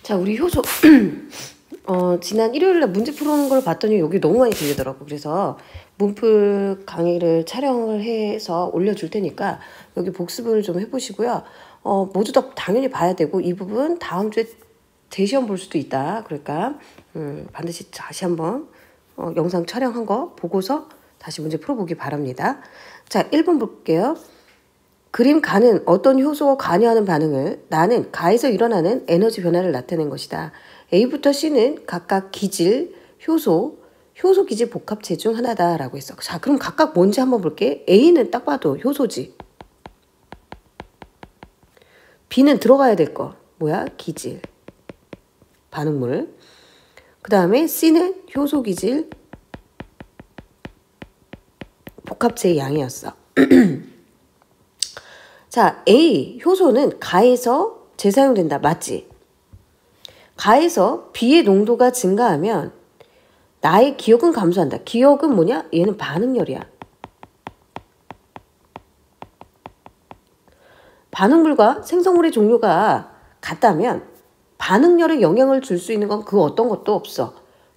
자, 우리 효소. 지난 일요일날 문제 풀어오는 걸 봤더니 여기 너무 많이 들리더라고. 그래서 문풀 강의를 촬영을 해서 올려줄 테니까 여기 복습을 좀 해보시고요. 모두 다 당연히 봐야 되고, 이 부분 다음 주에 재시험 볼 수도 있다. 그러니까 반드시 다시 한번 영상 촬영한 거 보고서 다시 문제 풀어보기 바랍니다. 자, 1번 볼게요. 그림 가는 어떤 효소가 관여하는 반응을 나는 가에서 일어나는 에너지 변화를 나타낸 것이다. A부터 C는 각각 기질, 효소 기질 복합체 중 하나다라고 했어. 자, 그럼 각각 뭔지 한번 볼게. A는 딱 봐도 효소지. B는 들어가야 될 거. 뭐야? 기질. 반응물. 그 다음에 C는 효소 기질 복합체의 양이었어. 자, A, 효소는 가에서 재사용된다. 맞지? 가에서 B의 농도가 증가하면 나의 기억은 감소한다. 기억은 뭐냐? 얘는 반응열이야. 반응물과 생성물의 종류가 같다면 반응열에 영향을 줄 수 있는 건 그 어떤 것도 없어.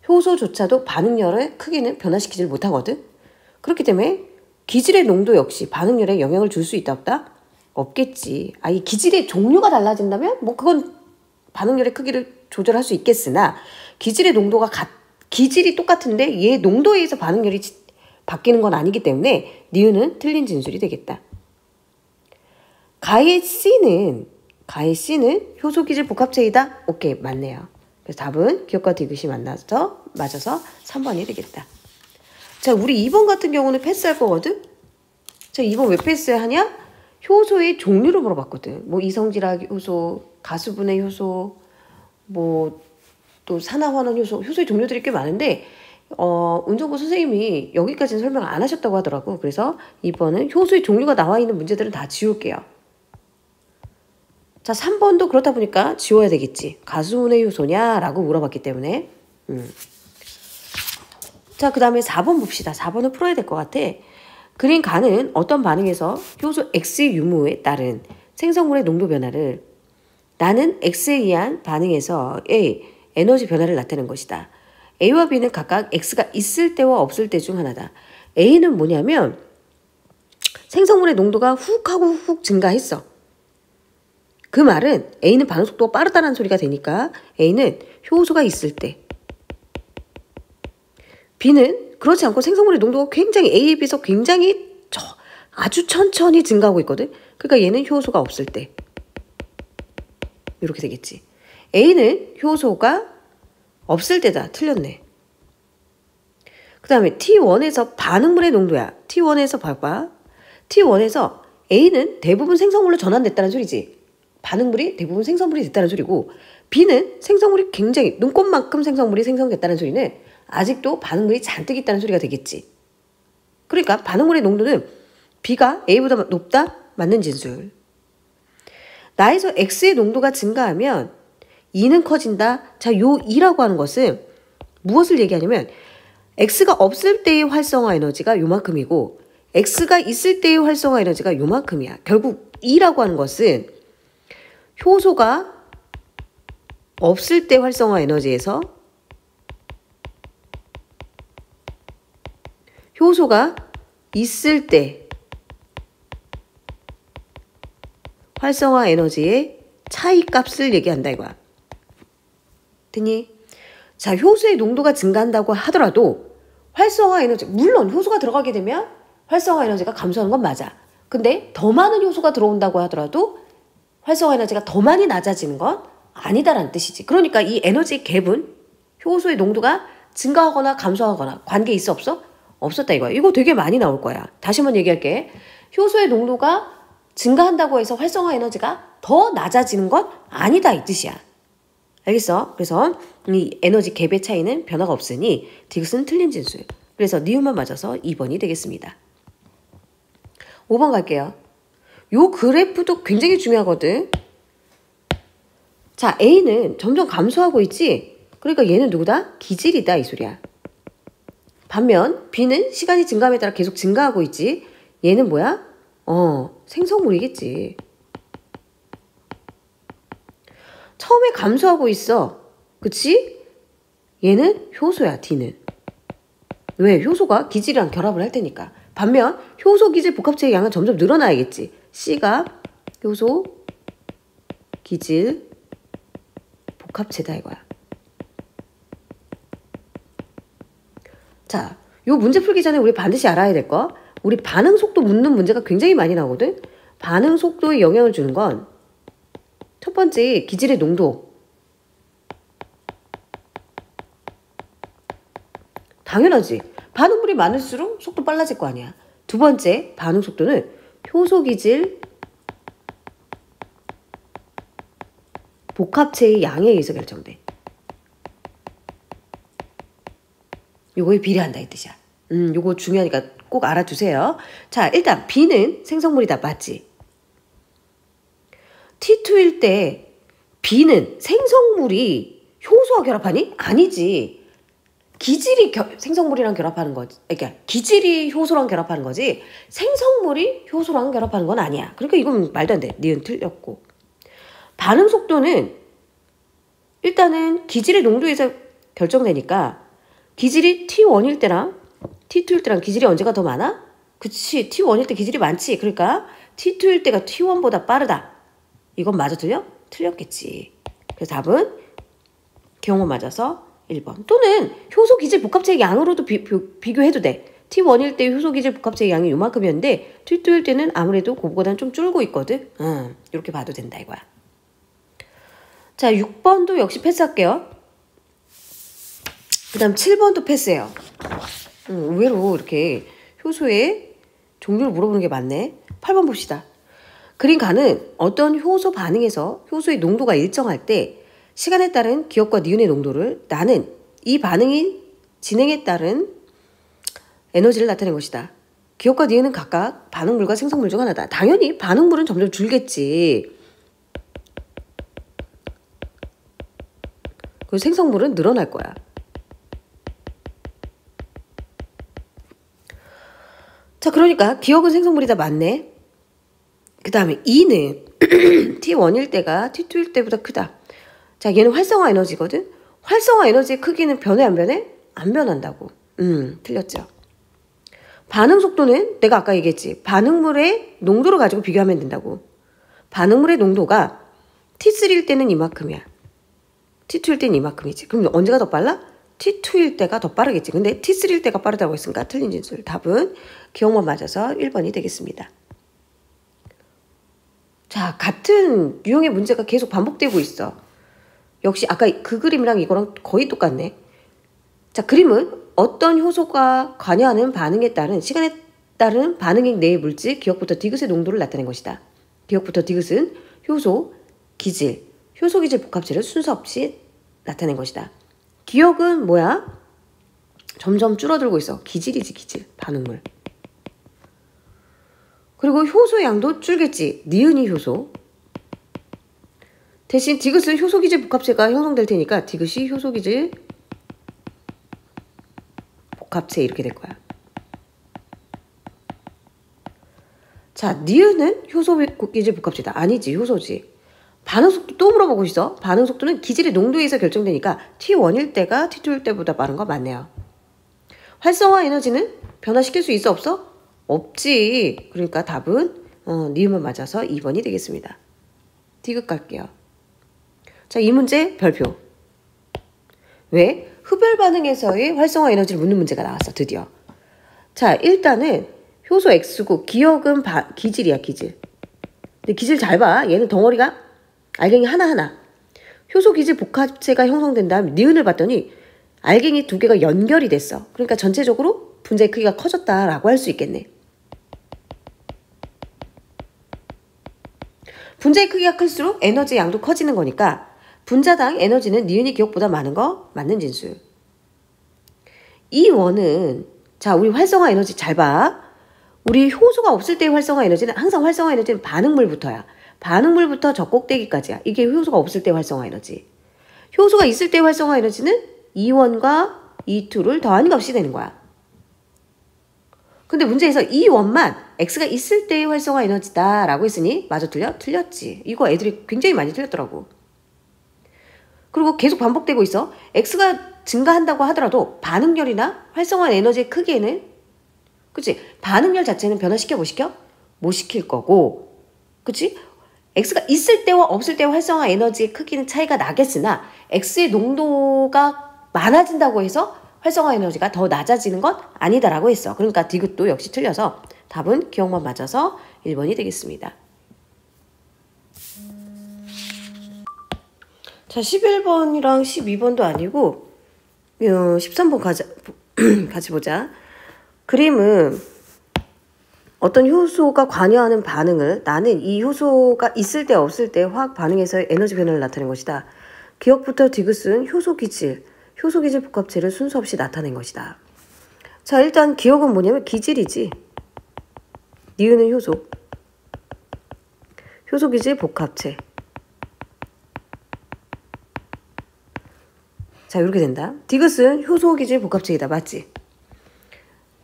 효소조차도 반응열의 크기는 변화시키지 못하거든. 그렇기 때문에 기질의 농도 역시 반응열에 영향을 줄 수 있다 없다? 없겠지. 이 기질의 종류가 달라진다면 뭐 그건 반응열의 크기를 조절할 수 있겠으나 기질의 농도가 기질이 똑같은데 얘 농도에 의해서 반응열이 바뀌는 건 아니기 때문에 니은은 틀린 진술이 되겠다. 가의 C는 효소 기질 복합체이다. 오케이, 맞네요. 그래서 답은 기억과 디귿이 맞아서 3번이 되겠다. 자, 우리 2번 같은 경우는 패스할 거거든. 자, 2번 왜 패스하냐? 효소의 종류를 물어봤거든. 뭐 이성질학 효소, 가수분해 효소, 뭐 또 산화환원 효소의 종류들이 꽤 많은데 운정고 선생님이 여기까지는 설명을 안 하셨다고 하더라고. 그래서 이번은 효소의 종류가 나와 있는 문제들은 다 지울게요. 자, 3번도 그렇다 보니까 지워야 되겠지. 가수분해 효소냐라고 물어봤기 때문에. 자, 그 다음에 4번 봅시다. 4번은 풀어야 될 것 같아. 그린 가는 어떤 반응에서 효소 X의 유무에 따른 생성물의 농도 변화를 나는 X에 의한 반응에서 에너지 변화를 나타낸 것이다. A와 B는 각각 X가 있을 때와 없을 때 중 하나다. A는 뭐냐면 생성물의 농도가 훅 하고 훅 증가했어. 그 말은 A는 반응 속도가 빠르다는 소리가 되니까 A는 효소가 있을 때, B는 그렇지 않고 생성물의 농도가 굉장히 A에 비해서 굉장히 아주 천천히 증가하고 있거든. 그러니까 얘는 효소가 없을 때 이렇게 되겠지. A는 효소가 없을 때다. 틀렸네. 그 다음에 T1에서 반응물의 농도야. T1에서 봐봐. T1에서 A는 대부분 생성물로 전환됐다는 소리지. 반응물이 대부분 생성물이 됐다는 소리고, B는 생성물이 굉장히 눈꽃만큼 생성물이 생성됐다는 소리는 아직도 반응물이 잔뜩 있다는 소리가 되겠지. 그러니까 반응물의 농도는 B가 A보다 높다? 맞는 진술. 나에서 X의 농도가 증가하면 E는 커진다. 자, 요 E라고 하는 것은 무엇을 얘기하냐면 X가 없을 때의 활성화 에너지가 요만큼이고 X가 있을 때의 활성화 에너지가 요만큼이야. 결국 E라고 하는 것은 효소가 없을 때 활성화 에너지에서 효소가 있을 때 활성화 에너지의 차이 값을 얘기한다 이거야. 됐니? 자, 효소의 농도가 증가한다고 하더라도 활성화 에너지, 물론 효소가 들어가게 되면 활성화 에너지가 감소하는 건 맞아. 근데 더 많은 효소가 들어온다고 하더라도 활성화 에너지가 더 많이 낮아지는 건 아니다라는 뜻이지. 그러니까 이 에너지 갭은 효소의 농도가 증가하거나 감소하거나 관계 있어 없어? 없었다 이거야. 이거 되게 많이 나올 거야. 다시 한번 얘기할게. 효소의 농도가 증가한다고 해서 활성화 에너지가 더 낮아지는 건 아니다 이 뜻이야. 알겠어? 그래서 이 에너지 갭의 차이는 변화가 없으니 디귿은 틀린 진술. 그래서 니은만 맞아서 2번이 되겠습니다. 5번 갈게요. 요 그래프도 굉장히 중요하거든. 자, A는 점점 감소하고 있지? 그러니까 얘는 누구다? 기질이다 이 소리야. 반면 B는 시간이 증가함에 따라 계속 증가하고 있지. 얘는 뭐야? 생성물이겠지. 처음에 감소하고 있어. 그치? 얘는 효소야, D는. 왜? 효소가 기질이랑 결합을 할 테니까. 반면 효소 기질 복합체의 양은 점점 늘어나야겠지. C가 효소 기질 복합체다 이거야. 자, 요 문제 풀기 전에 우리 반드시 알아야 될 거. 우리 반응 속도 묻는 문제가 굉장히 많이 나오거든. 반응 속도에 영향을 주는 건 첫 번째 기질의 농도. 당연하지. 반응물이 많을수록 속도 빨라질 거 아니야. 두 번째 반응 속도는 효소 기질 복합체의 양에 의해서 결정돼. 요거에 비례한다 이 뜻이야. 요거 중요하니까 꼭 알아두세요. 자, 일단 B는 생성물이다. 맞지? T2일 때 B는 생성물이 효소와 결합하니? 아니지. 기질이 생성물이랑 결합하는 거지. 그러니까 기질이 효소랑 결합하는 거지 생성물이 효소랑 결합하는 건 아니야. 그러니까 이건 말도 안 돼. 니은 틀렸고. 반응 속도는 일단은 기질의 농도에서 결정되니까 기질이 T1일 때랑 T2일 때랑 기질이 언제가 더 많아? 그치. T1일 때 기질이 많지. 그러니까 T2일 때가 T1보다 빠르다. 이건 맞아 틀려? 틀렸겠지. 그래서 답은 경호 맞아서 1번. 또는 효소 기질 복합체의 양으로도 비교해도 돼. T1일 때 효소 기질 복합체의 양이 요만큼이었는데 T2일 때는 아무래도 그거보다는 좀 줄고 있거든. 이렇게 봐도 된다 이거야. 자, 6번도 역시 패스할게요. 그 다음 7번도 패스해요. 의외로 이렇게 효소의 종류를 물어보는 게 많네. 8번 봅시다. 그림가는 어떤 효소 반응에서 효소의 농도가 일정할 때 시간에 따른 기억과 니은의 농도를 나는 이 반응이 진행에 따른 에너지를 나타낸 것이다. 기억과 니은은 각각 반응물과 생성물 중 하나다. 당연히 반응물은 점점 줄겠지. 그리고 생성물은 늘어날 거야. 자, 그러니까 기억은 생성물이다. 맞네. 그 다음에 E는 T1일 때가 T2일 때보다 크다. 자, 얘는 활성화 에너지거든. 활성화 에너지의 크기는 변해 안 변해? 안 변한다고. 틀렸죠. 반응 속도는 내가 아까 얘기했지. 반응물의 농도를 가지고 비교하면 된다고. 반응물의 농도가 T3일 때는 이만큼이야. T2일 때는 이만큼이지. 그럼 언제가 더 빨라? T2일 때가 더 빠르겠지. 근데 T3일 때가 빠르다고 했으니까 틀린 진술. 답은 기억만 맞아서 1번이 되겠습니다. 자, 같은 유형의 문제가 계속 반복되고 있어. 역시 아까 그 그림이랑 이거랑 거의 똑같네. 자, 그림은 어떤 효소가 관여하는 반응에 따른 시간에 따른 반응액 내의 물질 기억부터 디귿의 농도를 나타낸 것이다. 기억부터 디귿은 효소, 기질, 효소 기질 복합체를 순서 없이 나타낸 것이다. 기억은 뭐야? 점점 줄어들고 있어. 기질이지, 기질. 반응물. 그리고 효소의 양도 줄겠지. 니은이 효소. 대신 디귿은 효소기질 복합체가 형성될 테니까 디귿이 효소기질 복합체 이렇게 될 거야. 자, 니은은 효소기질 복합체다. 아니지, 효소지. 반응속도 또 물어보고 있어. 반응속도는 기질의 농도에 의해서 결정되니까 T1일 때가 T2일 때보다 빠른 거 맞네요. 활성화 에너지는 변화시킬 수 있어 없어? 없지. 그러니까 답은 니은만 맞아서 2번이 되겠습니다. 디귿 갈게요. 자, 이 문제 별표. 왜? 흡열 반응에서의 활성화 에너지를 묻는 문제가 나왔어. 드디어. 자, 일단은 효소 X고 기억은 기질이야. 기질. 근데 기질 잘 봐. 얘는 덩어리가 알갱이 하나하나. 효소 기질 복합체가 형성된 다음 니은을 봤더니 알갱이 두 개가 연결이 됐어. 그러니까 전체적으로 분자의 크기가 커졌다라고 할 수 있겠네. 분자의 크기가 클수록 에너지 양도 커지는 거니까 분자당 에너지는 니은이 기억보다 많은 거 맞는 진술. 이 원은 자, 우리 활성화 에너지 잘 봐. 우리 효소가 없을 때의 활성화 에너지는 항상 활성화 에너지는 반응물부터야. 반응물부터 저 꼭대기까지야. 이게 효소가 없을 때 활성화 에너지. 효소가 있을 때 활성화 에너지는 E1과 E2를 더한 값이 되는 거야. 근데 문제에서 E1만 X가 있을 때의 활성화 에너지다 라고 했으니 맞아 틀려? 틀렸지. 이거 애들이 굉장히 많이 틀렸더라고. 그리고 계속 반복되고 있어. X가 증가한다고 하더라도 반응열이나 활성화 에너지의 크기에는, 그치? 반응열 자체는 변화시켜 못 시켜? 못 시킬 거고, 그치? X가 있을 때와 없을 때와 활성화 에너지의 크기는 차이가 나겠으나 X의 농도가 많아진다고 해서 활성화 에너지가 더 낮아지는 건 아니다라고 했어. 그러니까 디귿도 역시 틀려서 답은 기억만 맞아서 1번이 되겠습니다. 자, 11번이랑 12번도 아니고 13번 같이 보자. 그림은 어떤 효소가 관여하는 반응을 나는 이 효소가 있을 때 없을 때 화학 반응에서의 에너지 변화를 나타낸 것이다. 기억부터 디귿은 효소기질 복합체를 순서 없이 나타낸 것이다. 자, 일단 기억은 뭐냐면 기질이지. 니은은 효소기질 복합체. 자, 이렇게 된다. 디귿은 효소기질 복합체이다. 맞지?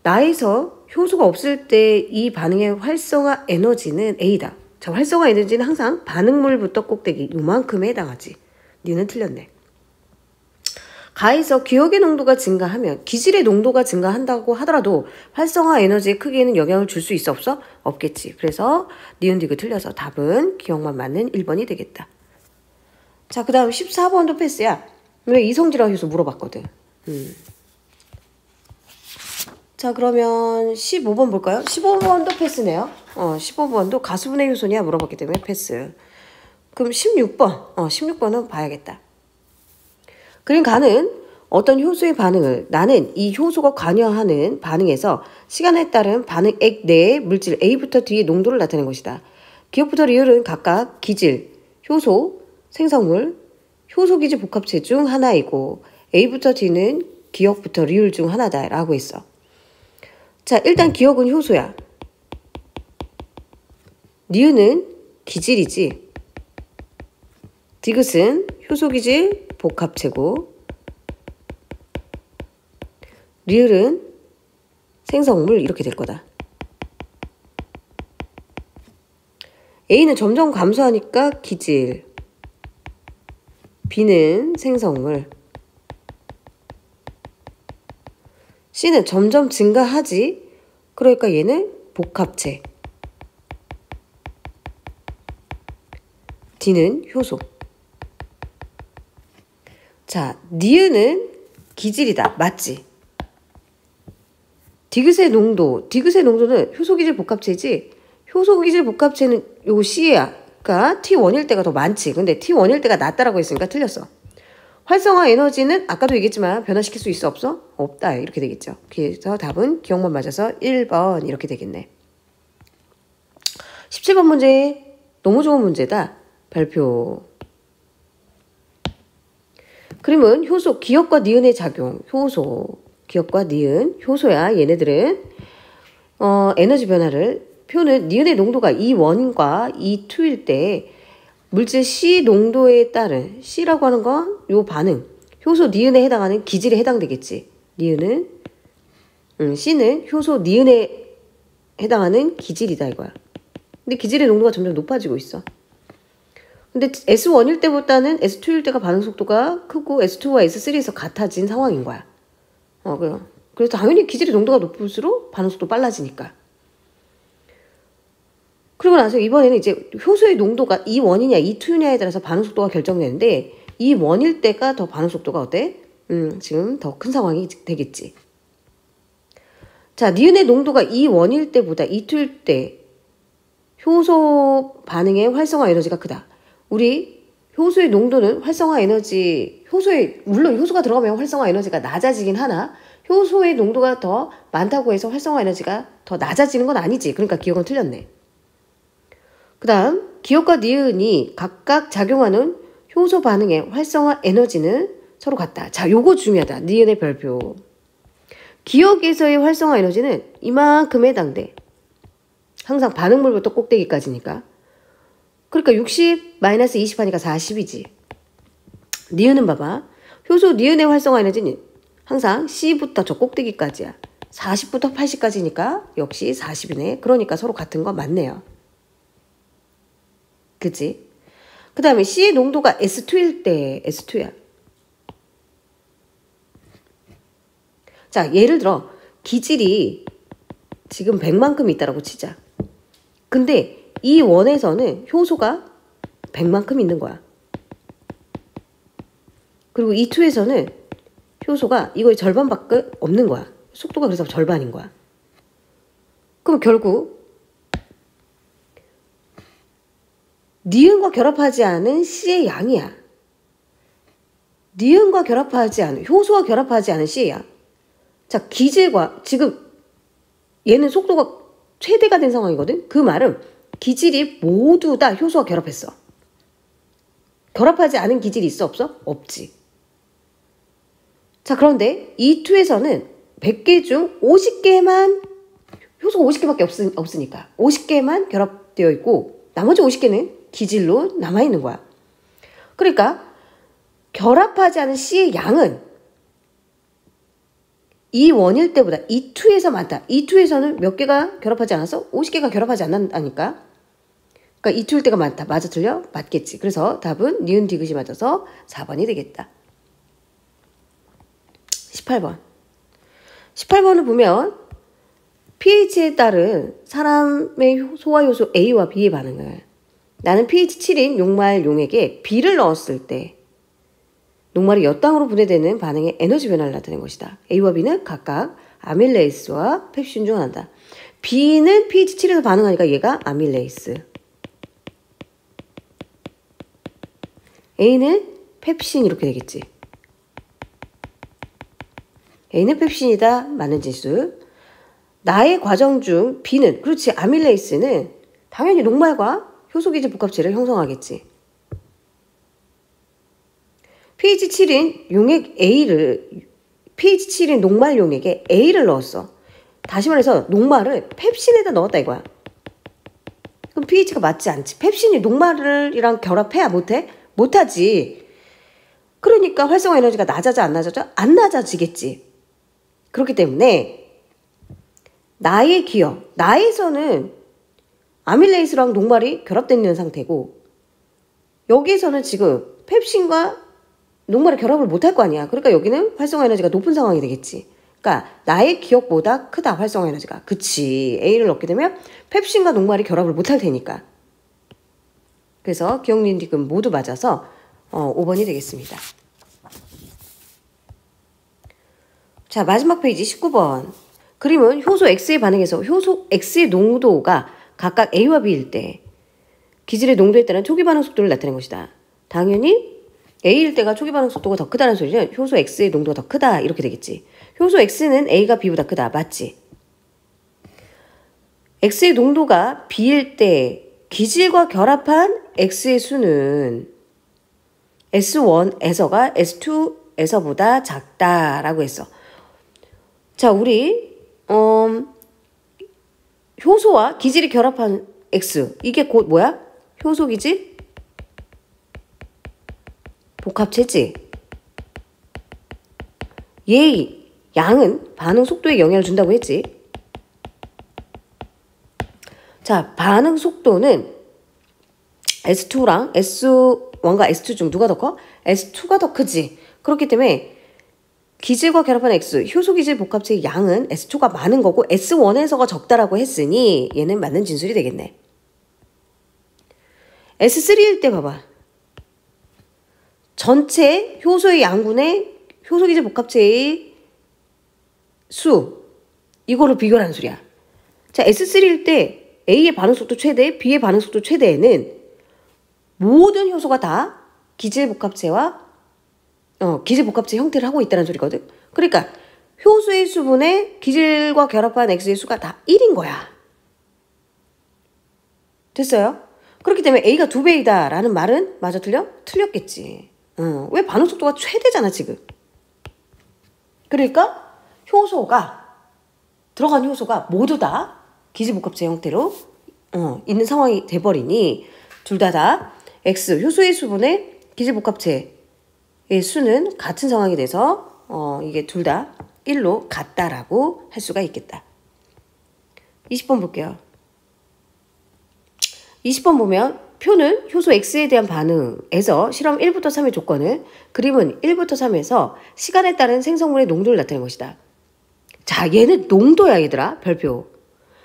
나에서 효소가 없을 때 이 반응의 활성화 에너지는 A다. 자, 활성화 에너지는 항상 반응물부터 꼭대기 요만큼에 해당하지. 니는 틀렸네. 가에서 기억의 농도가 증가하면 기질의 농도가 증가한다고 하더라도 활성화 에너지의 크기에는 영향을 줄 수 있어 없어? 없겠지. 그래서 니은 디귿 틀려서 답은 기억만 맞는 1번이 되겠다. 자, 그 다음 14번도 패스야. 왜 이성질화 효소 물어봤거든. 자, 그러면 15번 볼까요? 15번도 패스네요. 15번도 가수분해 효소냐 물어봤기 때문에 패스. 그럼 16번. 16번은 봐야겠다. 그림 가는 어떤 효소의 반응을 나는 이 효소가 관여하는 반응에서 시간에 따른 반응액 내의 물질 A부터 D의 농도를 나타낸 것이다. 기억부터 리을은 각각 기질, 효소, 생성물, 효소기질 복합체 중 하나이고 A부터 D는 기억부터 리을 중 하나다 라고 했어. 자, 일단 기억은 효소야. 니은은 기질이지. 디귿은 효소기질 복합체고 리을은 생성물 이렇게 될 거다. A는 점점 감소하니까 기질, B는 생성물, C는 점점 증가하지. 그러니까 얘는 복합체, D는 효소. 자, 니은은 기질이다. 맞지? 디귿의 농도는 효소기질 복합체지. 효소기질 복합체는 요 C야. 그러니까 T1일 때가 더 많지. 근데 T1일 때가 낮다라고 했으니까 틀렸어. 활성화 에너지는 아까도 얘기했지만 변화시킬 수 있어 없어? 없다. 이렇게 되겠죠. 그래서 답은 기억만 맞아서 1번 이렇게 되겠네. 17번 문제 너무 좋은 문제다. 발표. 그림은 효소, 기억과 니은의 작용. 기억과 니은, 효소야. 얘네들은 에너지 변화를 표는 니은의 농도가 E1과 E2일 때 물질 C 농도에 따른 C라고 하는 건 요 반응, 효소 니은에 해당하는 기질에 해당되겠지. 니은은 C는 효소 니은에 해당하는 기질이다 이거야. 근데 기질의 농도가 점점 높아지고 있어. 근데 S1일 때보다는 S2일 때가 반응 속도가 크고 S2와 S3에서 같아진 상황인 거야. 그래서 당연히 기질의 농도가 높을수록 반응 속도 빨라지니까. 그리고 나서 이번에는 이제 효소의 농도가 E1이냐 E2냐에 따라서 반응 속도가 결정되는데 E1일 때가 더 반응 속도가 어때? 지금 더 큰 상황이 되겠지. 자, 니은의 농도가 E1일 때보다 E2일 때 효소 반응의 활성화 에너지가 크다. 우리 효소의 농도는 활성화 에너지, 물론 효소가 들어가면 활성화 에너지가 낮아지긴 하나 효소의 농도가 더 많다고 해서 활성화 에너지가 더 낮아지는 건 아니지. 그러니까 기억은 틀렸네. 그 다음 기억과 니은이 각각 작용하는 효소 반응의 활성화 에너지는 서로 같다. 자, 요거 중요하다. 니은의 별표. 기억에서의 활성화 에너지는 이만큼에 해당돼. 항상 반응물부터 꼭대기까지니까. 그러니까 60-20 하니까 40이지. 니은은 봐봐. 효소 니은의 활성화 에너지는 항상 C부터 저 꼭대기까지야. 40부터 80까지니까 역시 40이네. 그러니까 서로 같은 거 맞네요. 그치? 그 다음에 C의 농도가 S2일 때 S2야. 자, 예를 들어 기질이 지금 100만큼 있다라고 치자. 근데 이 원에서는 효소가 100만큼 있는 거야. 그리고 이 2에서는 효소가 이거의 절반밖에 없는 거야. 속도가 그래서 절반인 거야. 그럼 결국 니은과 결합하지 않은 C의 양이야. 니은과 결합하지 않은, 효소와 결합하지 않은 C야. 자, 기질과 지금 얘는 속도가 최대가 된 상황이거든. 그 말은 기질이 모두 다 효소와 결합했어. 결합하지 않은 기질이 있어? 없어? 없지. 자, 그런데 이 2에서는 100개 중 50개만 효소가 50개밖에 없으니까 50개만 결합되어 있고 나머지 50개는 기질로 남아있는 거야. 그러니까 결합하지 않은 C의 양은 이 원일 때보다 이 2에서 많다. 이 2에서는 몇 개가 결합하지 않았어? 50개가 결합하지 않았다니까. 그러니까 이 2일 때가 많다. 맞아 틀려? 맞겠지. 그래서 답은 니은 디귿이 맞아서 4번이 되겠다. 18번. 18번을 보면 pH에 따른 사람의 소화 효소 A와 B의 반응을 나는 pH 7인 녹말 용액에 B를 넣었을 때 녹말이 엿당으로 분해되는 반응의 에너지 변화를 나타낸 것이다. A와 B는 각각 아밀레이스와 펩신 중 하나다. B는 pH 7에서 반응하니까 얘가 아밀레이스. A는 펩신 이렇게 되겠지. A는 펩신이다. 맞는 진술. 나의 과정 중 B는 그렇지. 아밀레이스는 당연히 녹말과 효소기질 복합체를 형성하겠지. pH 7인 용액 A를 pH 7인 녹말 용액에 A를 넣었어. 다시 말해서 녹말을 펩신에다 넣었다 이거야. 그럼 pH가 맞지 않지. 펩신이 녹말이랑 결합해야 못해? 못하지. 그러니까 활성화 에너지가 낮아져 안 낮아져? 안 낮아지겠지. 그렇기 때문에 나의 기억, 나에서는 아밀레이스랑 녹말이 결합되어 있는 상태고 여기에서는 지금 펩신과 녹말의 결합을 못할 거 아니야. 그러니까 여기는 활성화 에너지가 높은 상황이 되겠지. 그러니까 나의 기억보다 크다 활성화 에너지가. 그치. A를 넣게 되면 펩신과 녹말이 결합을 못할 테니까. 그래서 기억, 니은, 디귿 모두 맞아서 5번이 되겠습니다. 자, 마지막 페이지 19번. 그림은 효소 X의 반응에서 효소 X의 농도가 각각 A와 B일 때 기질의 농도에 따른 초기 반응 속도를 나타낸 것이다. 당연히 A일 때가 초기 반응 속도가 더 크다는 소리는 효소 X의 농도가 더 크다 이렇게 되겠지. 효소 X는 A가 B보다 크다. 맞지? X의 농도가 B일 때 기질과 결합한 X의 수는 S1에서가 S2에서보다 작다라고 했어. 자, 우리 효소와 기질이 결합한 X 이게 곧 뭐야? 효소 기질 복합체지. 얘 양은 반응 속도에 영향을 준다고 했지. 자, 반응 속도는 S2랑 S1과 S2 중 누가 더 커? S2가 더 크지. 그렇기 때문에 기질과 결합한 X, 효소기질 복합체의 양은 S2가 많은 거고 S1에서가 적다라고 했으니 얘는 맞는 진술이 되겠네. S3일 때 봐봐. 전체 효소의 양분의 효소기질 복합체의 수 이거를 비교하는 소리야. 자, S3일 때 A의 반응속도 최대, B의 반응속도 최대에는 모든 효소가 다 기질복합체와 기질복합체 형태를 하고 있다는 소리거든. 그러니까 효소의 수분에 기질과 결합한 X의 수가 다 1인 거야. 됐어요? 그렇기 때문에 A가 2배이다 라는 말은 맞아 틀려? 틀렸겠지. 왜 반응속도가 최대잖아 지금. 그러니까 들어간 효소가 모두 다 기질복합체 형태로 있는 상황이 돼버리니 둘 다 X 효소의 수분의 기질복합체의 수는 같은 상황이 돼서 이게 둘 다 1로 같다라고 할 수가 있겠다. 20번 볼게요. 20번 보면 표는 효소 X에 대한 반응에서 실험 1부터 3의 조건을, 그림은 1부터 3에서 시간에 따른 생성물의 농도를 나타낸 것이다. 자, 얘는 농도야, 얘들아. 별표.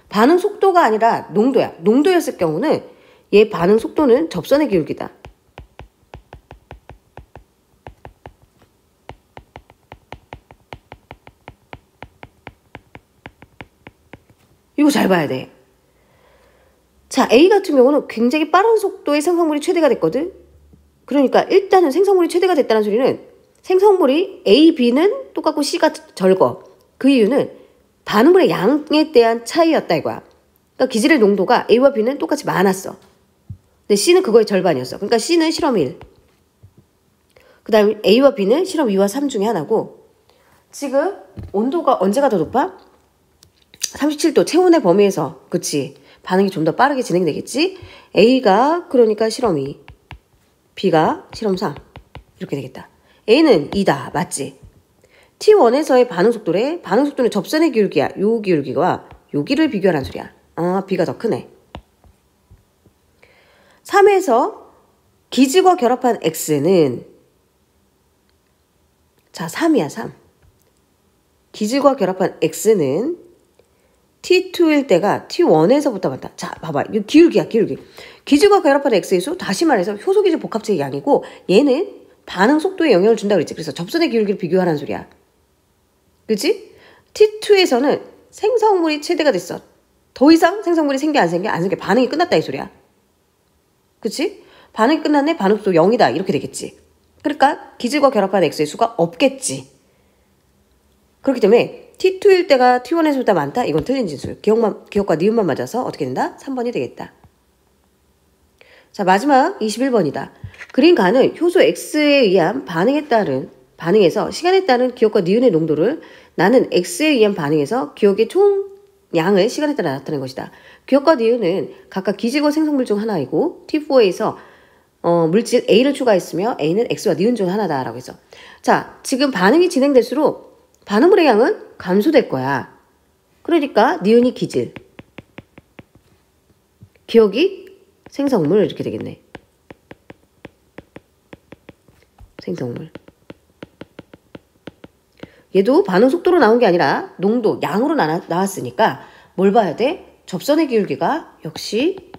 반응 속도가 아니라 농도야. 농도였을 경우는 얘 반응 속도는 접선의 기울기다. 이거 잘 봐야 돼. 자, A 같은 경우는 굉장히 빠른 속도의 생성물이 최대가 됐거든. 그러니까 일단은 생성물이 최대가 됐다는 소리는 생성물이 A, B는 똑같고 C가 적어. 그 이유는 반응물의 양에 대한 차이였다 이거야. 그러니까 기질의 농도가 A와 B는 똑같이 많았어. 근데 C는 그거의 절반이었어. 그러니까 C는 실험 1. 그 다음에 A와 B는 실험 2와 3 중에 하나고, 지금 온도가 언제가 더 높아? 37도 체온의 범위에서, 그치? 반응이 좀 더 빠르게 진행되겠지? A가 그러니까 실험 2, B가 실험 3 이렇게 되겠다. A는 2다. 맞지? T1에서의 반응 속도래. 반응 속도는 접선의 기울기야. 요 기울기와 여기를 비교하라는 소리야. 아, B가 더 크네. 3에서 기질과 결합한 X는, 자, 3이야, 3. 기질과 결합한 X는 T2일 때가 T1에서부터 많다. 자, 봐봐. 이거 기울기야, 기울기. 기질과 결합한 X의 수, 다시 말해서 효소 기질 복합체의 양이고, 얘는 반응 속도에 영향을 준다고 그랬지. 그래서 접선의 기울기를 비교하라는 소리야. 그치? T2에서는 생성물이 최대가 됐어. 더 이상 생성물이 생겨, 안 생겨? 안 생겨. 반응이 끝났다, 이 소리야. 그치? 반응이 끝났네? 반응 속도 0이다. 이렇게 되겠지. 그러니까 기질과 결합한 X의 수가 없겠지. 그렇기 때문에 T2일 때가 T1에서보다 많다? 이건 틀린 진술. 기억과 니은만 맞아서 어떻게 된다? 3번이 되겠다. 자, 마지막 21번이다. 그림가는 효소 X에 의한 반응에서 시간에 따른 기억과 니은의 농도를, 나는 X에 의한 반응에서 기억의 총 양을 시간에 따라 나타낸 것이다. 기억과 니은은 각각 기질과 생성물 중 하나이고, T4에서 물질 A를 추가했으며 A는 X와 니은 중 하나다 라고 해서, 자, 지금 반응이 진행될수록 반응물의 양은 감소될 거야. 그러니까 니은이 기질, 기억이 생성물 이렇게 되겠네. 생성물. 얘도 반응 속도로 나온 게 아니라 농도, 양으로 나왔으니까 뭘 봐야 돼? 접선의 기울기가 역시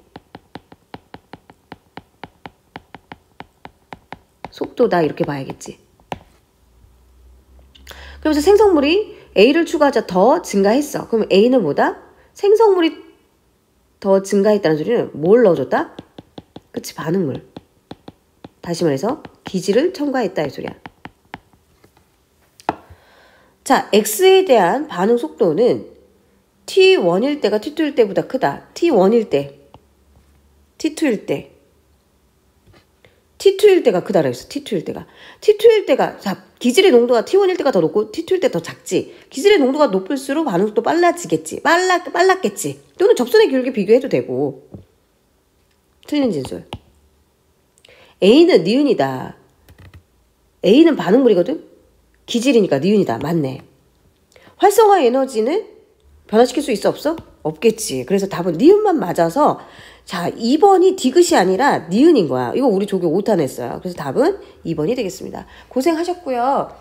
속도다 이렇게 봐야겠지. 그러면서 생성물이 A를 추가하자 더 증가했어. 그럼 A는 뭐다? 생성물이 더 증가했다는 소리는 뭘 넣어줬다? 그치, 반응물. 다시 말해서 기질을 첨가했다 이 소리야. 자, X에 대한 반응 속도는 T1일 때가 T2일 때보다 크다. T1일 때, T2일 때, T2일 때가 크다라고 했어. T2일 때가, 자, 기질의 농도가 T1일 때가 더 높고 T2일 때 더 작지. 기질의 농도가 높을수록 반응 속도 빨라지겠지. 빨랐겠지. 또는 접선의 기울기 비교해도 되고. 틀린 진술. A는 니은이다. A는 반응물이거든? 기질이니까 니은이다. 맞네. 활성화 에너지는 변화시킬 수 있어, 없어? 없겠지. 그래서 답은 니은만 맞아서, 자, 2번이 디귿이 아니라 니은인 거야. 이거 우리 조교 오타 냈어요. 그래서 답은 2번이 되겠습니다. 고생하셨고요.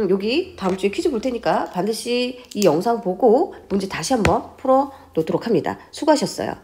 여기 다음 주에 퀴즈 볼 테니까 반드시 이 영상 보고 문제 다시 한번 풀어 놓도록 합니다. 수고하셨어요.